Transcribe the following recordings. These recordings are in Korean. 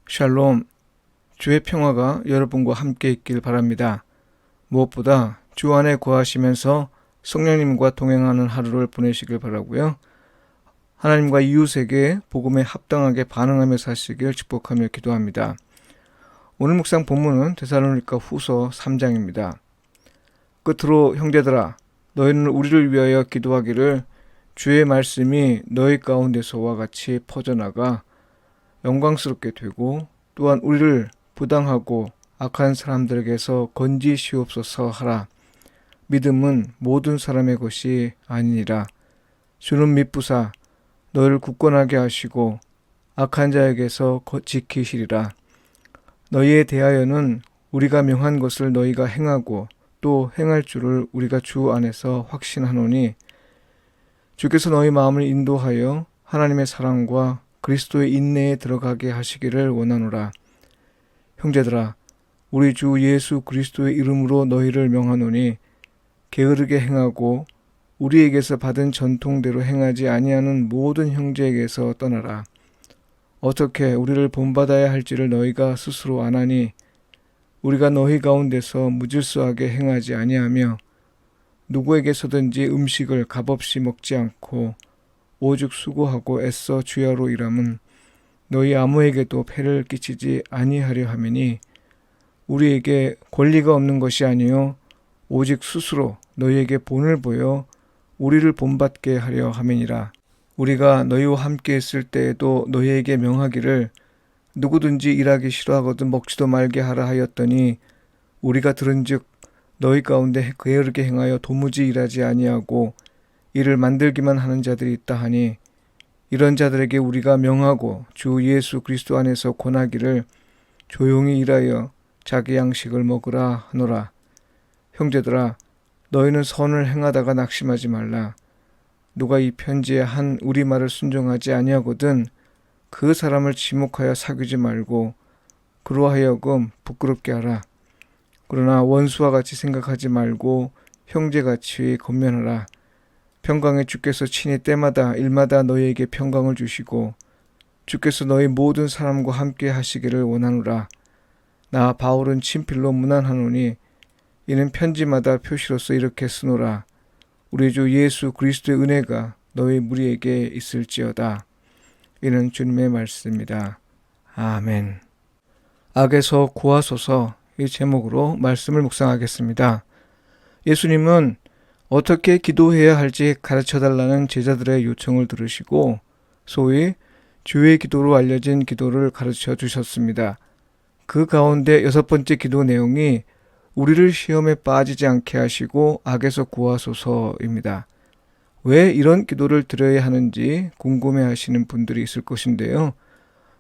샬롬, 주의 평화가 여러분과 함께 있길 바랍니다. 무엇보다 주 안에 거하시면서 성령님과 동행하는 하루를 보내시길 바라고요. 하나님과 이웃에게 복음에 합당하게 반응하며 사시길 축복하며 기도합니다. 오늘 묵상 본문은 데살로니가 후서 3장입니다. 끝으로 형제들아, 너희는 우리를 위하여 기도하기를 주의 말씀이 너희 가운데서와 같이 퍼져나가 영광스럽게 되고 또한 우리를 부당하고 악한 사람들에게서 건지시옵소서 하라. 믿음은 모든 사람의 것이 아니니라. 주는 미쁘사 너희를 굳건하게 하시고 악한 자에게서 지키시리라. 너희에 대하여는 우리가 명한 것을 너희가 행하고 또 행할 줄을 우리가 주 안에서 확신하노니 주께서 너희 마음을 인도하여 하나님의 사랑과 그리스도의 인내에 들어가게 하시기를 원하노라. 형제들아, 우리 주 예수 그리스도의 이름으로 너희를 명하노니 게으르게 행하고 우리에게서 받은 전통대로 행하지 아니하는 모든 형제에게서 떠나라. 어떻게 우리를 본받아야 할지를 너희가 스스로 아나니 우리가 너희 가운데서 무질서하게 행하지 아니하며 누구에게서든지 음식을 값없이 먹지 않고 오직 수고하고 애써 주야로 일함은 너희 아무에게도 폐를 끼치지 아니하려 함이니 우리에게 권리가 없는 것이 아니요 오직 스스로 너희에게 본을 보여 우리를 본받게 하려 함이니라. 우리가 너희와 함께 있을 때에도 너희에게 명하기를 누구든지 일하기 싫어하거든 먹지도 말게 하라 하였더니 우리가 들은즉 너희 가운데 게으르게 행하여 도무지 일하지 아니하고 이를 만들기만 하는 자들이 있다 하니 이런 자들에게 우리가 명하고 주 예수 그리스도 안에서 권하기를 조용히 일하여 자기 양식을 먹으라 하노라. 형제들아, 너희는 선을 행하다가 낙심하지 말라. 누가 이 편지에 한 우리 말을 순종하지 아니하거든 그 사람을 지목하여 사귀지 말고 그로 하여금 부끄럽게 하라. 그러나 원수와 같이 생각하지 말고 형제같이 권면하라. 평강의 주께서 친히 때마다 일마다 너희에게 평강을 주시고 주께서 너희 모든 사람과 함께 하시기를 원하노라. 나 바울은 친필로 문안하노니 이는 편지마다 표시로서 이렇게 쓰노라. 우리 주 예수 그리스도의 은혜가 너희 무리에게 있을지어다. 이는 주님의 말씀입니다. 아멘. 악에서 구하소서 이 제목으로 말씀을 묵상하겠습니다. 예수님은 어떻게 기도해야 할지 가르쳐달라는 제자들의 요청을 들으시고 소위 주의 기도로 알려진 기도를 가르쳐 주셨습니다. 그 가운데 6번째 기도 내용이 우리를 시험에 빠지지 않게 하시고 악에서 구하소서입니다. 왜 이런 기도를 드려야 하는지 궁금해하시는 분들이 있을 것인데요.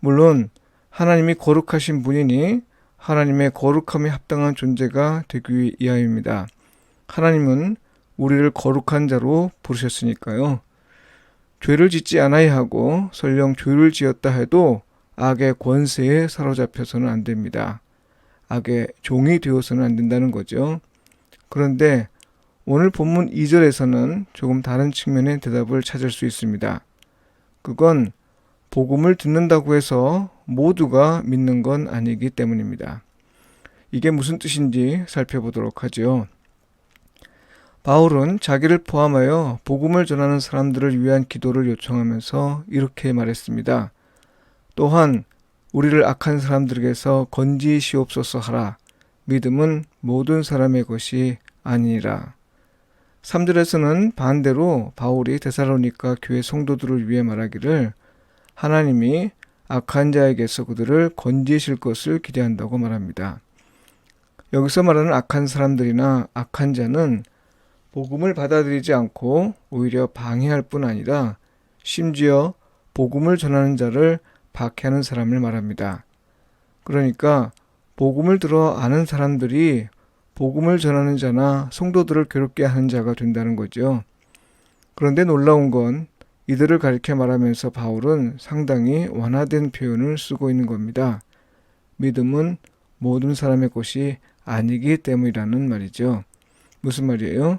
물론 하나님이 거룩하신 분이니 하나님의 거룩함에 합당한 존재가 되기 위하여입니다. 하나님은 우리를 거룩한 자로 부르셨으니까요. 죄를 짓지 않아야 하고 설령 죄를 지었다 해도 악의 권세에 사로잡혀서는 안 됩니다. 악의 종이 되어서는 안 된다는 거죠. 그런데 오늘 본문 2절에서는 조금 다른 측면의 대답을 찾을 수 있습니다. 그건 복음을 듣는다고 해서 모두가 믿는 건 아니기 때문입니다. 이게 무슨 뜻인지 살펴보도록 하죠. 바울은 자기를 포함하여 복음을 전하는 사람들을 위한 기도를 요청하면서 이렇게 말했습니다. 또한 우리를 악한 사람들에게서 건지시옵소서 하라. 믿음은 모든 사람의 것이 아니니라. 3절에서는 반대로 바울이 데살로니가 교회 성도들을 위해 말하기를 하나님이 악한 자에게서 그들을 건지실 것을 기대한다고 말합니다. 여기서 말하는 악한 사람들이나 악한 자는 복음을 받아들이지 않고 오히려 방해할 뿐 아니라 심지어 복음을 전하는 자를 박해하는 사람을 말합니다. 그러니까 복음을 들어 아는 사람들이 복음을 전하는 자나 성도들을 괴롭게 하는 자가 된다는 거죠. 그런데 놀라운 건 이들을 가리켜 말하면서 바울은 상당히 완화된 표현을 쓰고 있는 겁니다. 믿음은 모든 사람의 것이 아니기 때문이라는 말이죠. 무슨 말이에요?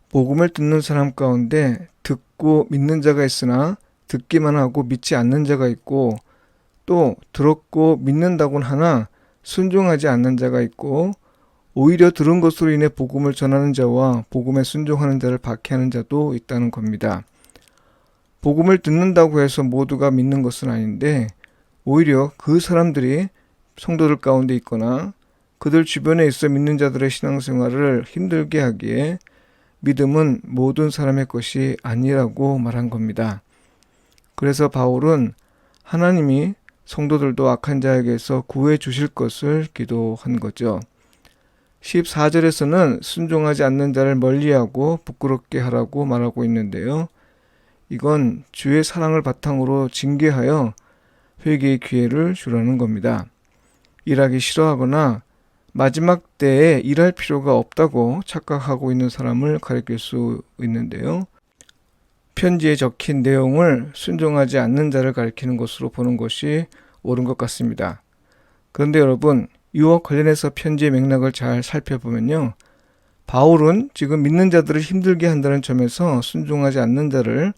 복음을 듣는 사람 가운데 듣고 믿는 자가 있으나 듣기만 하고 믿지 않는 자가 있고 또 들었고 믿는다곤 하나 순종하지 않는 자가 있고, 오히려 들은 것으로 인해 복음을 전하는 자와 복음에 순종하는 자를 박해하는 자도 있다는 겁니다. 복음을 듣는다고 해서 모두가 믿는 것은 아닌데, 오히려 그 사람들이 성도들 가운데 있거나 그들 주변에 있어 믿는 자들의 신앙생활을 힘들게 하기에 믿음은 모든 사람의 것이 아니라고 말한 겁니다. 그래서 바울은 하나님이 성도들도 악한 자에게서 구해 주실 것을 기도한 거죠. 14절에서는 순종하지 않는 자를 멀리하고 부끄럽게 하라고 말하고 있는데요. 이건 주의 사랑을 바탕으로 징계하여 회개의 기회를 주라는 겁니다. 일하기 싫어하거나 마지막 때에 일할 필요가 없다고 착각하고 있는 사람을 가리킬 수 있는데요. 편지에 적힌 내용을 순종하지 않는 자를 가리키는 것으로 보는 것이 옳은 것 같습니다. 그런데 여러분, 이와 관련해서 편지의 맥락을 잘 살펴보면요. 바울은 지금 믿는 자들을 힘들게 한다는 점에서 순종하지 않는 자를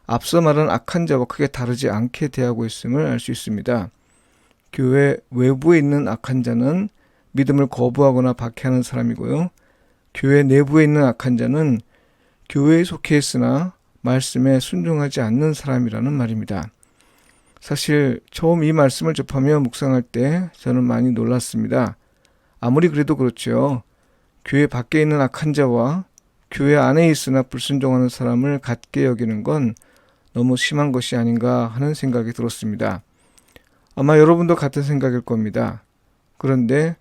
앞서 말한 악한 자와 크게 다르지 않게 대하고 있음을 알 수 있습니다. 교회 외부에 있는 악한 자는 믿음을 거부하거나 박해하는 사람이고요. 교회 내부에 있는 악한 자는 교회에 속해 있으나 말씀에 순종하지 않는 사람이라는 말입니다. 사실 처음 이 말씀을 접하며 묵상할 때 저는 많이 놀랐습니다. 아무리 그래도 그렇죠. 교회 밖에 있는 악한 자와 교회 안에 있으나 불순종하는 사람을 같게 여기는 건 너무 심한 것이 아닌가 하는 생각이 들었습니다. 아마 여러분도 같은 생각일 겁니다. 그런데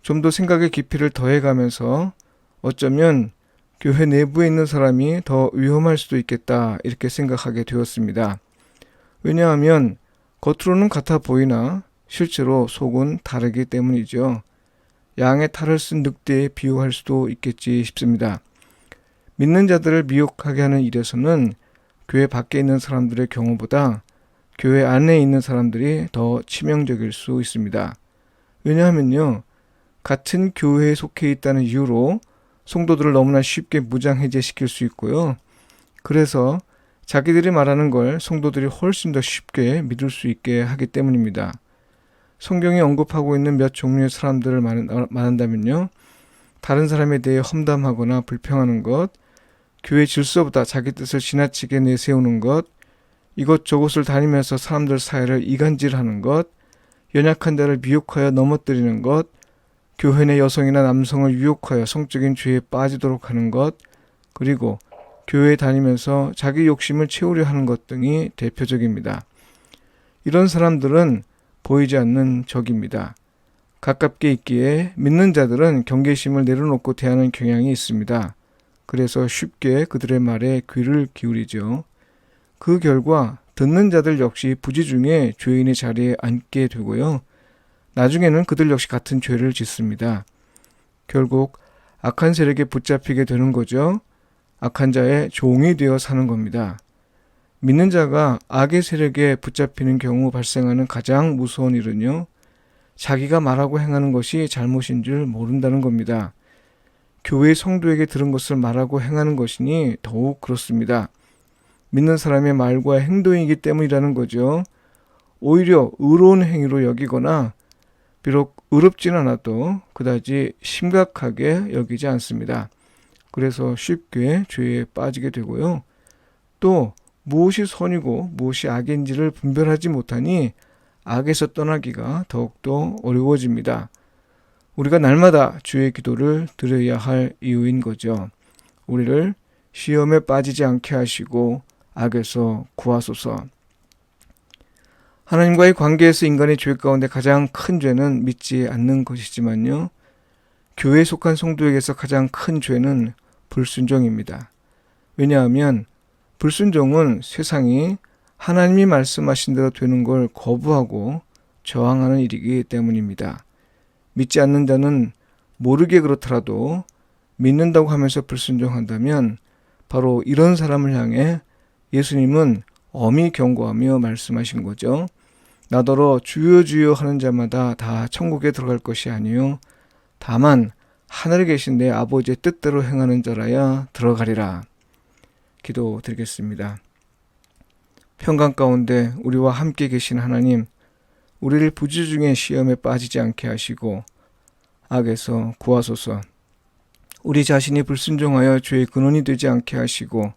좀 더 생각의 깊이를 더해가면서 어쩌면 교회 내부에 있는 사람이 더 위험할 수도 있겠다 이렇게 생각하게 되었습니다. 왜냐하면 겉으로는 같아 보이나 실제로 속은 다르기 때문이죠. 양의 탈을 쓴 늑대에 비유할 수도 있겠지 싶습니다. 믿는 자들을 미혹하게 하는 일에서는 교회 밖에 있는 사람들의 경우보다 교회 안에 있는 사람들이 더 치명적일 수 있습니다. 왜냐하면요, 같은 교회에 속해 있다는 이유로 성도들을 너무나 쉽게 무장해제시킬 수 있고요. 그래서 자기들이 말하는 걸 성도들이 훨씬 더 쉽게 믿을 수 있게 하기 때문입니다. 성경이 언급하고 있는 몇 종류의 사람들을 말한다면요. 다른 사람에 대해 험담하거나 불평하는 것, 교회 질서보다 자기 뜻을 지나치게 내세우는 것, 이것저것을 다니면서 사람들 사이를 이간질하는 것, 연약한 자를 미혹하여 넘어뜨리는 것, 교회 내 여성이나 남성을 유혹하여 성적인 죄에 빠지도록 하는 것, 그리고 교회에 다니면서 자기 욕심을 채우려 하는 것 등이 대표적입니다. 이런 사람들은 보이지 않는 적입니다. 가깝게 있기에 믿는 자들은 경계심을 내려놓고 대하는 경향이 있습니다. 그래서 쉽게 그들의 말에 귀를 기울이죠. 그 결과 듣는 자들 역시 부지중에 죄인의 자리에 앉게 되고요. 나중에는 그들 역시 같은 죄를 짓습니다. 결국 악한 세력에 붙잡히게 되는 거죠. 악한 자의 종이 되어 사는 겁니다. 믿는 자가 악의 세력에 붙잡히는 경우 발생하는 가장 무서운 일은요, 자기가 말하고 행하는 것이 잘못인 줄 모른다는 겁니다. 교회 성도에게 들은 것을 말하고 행하는 것이니 더욱 그렇습니다. 믿는 사람의 말과 행동이기 때문이라는 거죠. 오히려 의로운 행위로 여기거나 비록 의롭진 않아도 그다지 심각하게 여기지 않습니다. 그래서 쉽게 죄에 빠지게 되고요. 또 무엇이 선이고 무엇이 악인지를 분별하지 못하니 악에서 떠나기가 더욱더 어려워집니다. 우리가 날마다 주의 기도를 드려야 할 이유인 거죠. 우리를 시험에 빠지지 않게 하시고 악에서 구하소서. 하나님과의 관계에서 인간의 죄 가운데 가장 큰 죄는 믿지 않는 것이지만요. 교회에 속한 성도에게서 가장 큰 죄는 불순종입니다. 왜냐하면 불순종은 세상이 하나님이 말씀하신 대로 되는 걸 거부하고 저항하는 일이기 때문입니다. 믿지 않는 자는 모르게 그렇더라도 믿는다고 하면서 불순종한다면 바로 이런 사람을 향해 예수님은 엄히 경고하며 말씀하신 거죠. 나더러 주여 주여 하는 자마다 다 천국에 들어갈 것이 아니요 다만 하늘에 계신 내 아버지의 뜻대로 행하는 자라야 들어가리라. 기도드리겠습니다. 평강 가운데 우리와 함께 계신 하나님, 우리를 부지중에 시험에 빠지지 않게 하시고 악에서 구하소서. 우리 자신이 불순종하여 죄의 근원이 되지 않게 하시고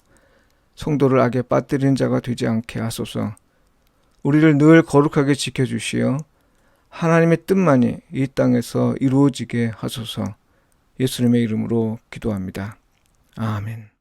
성도를 악에 빠뜨리는 자가 되지 않게 하소서. 우리를 늘 거룩하게 지켜주시어 하나님의 뜻만이 이 땅에서 이루어지게 하소서. 예수님의 이름으로 기도합니다. 아멘.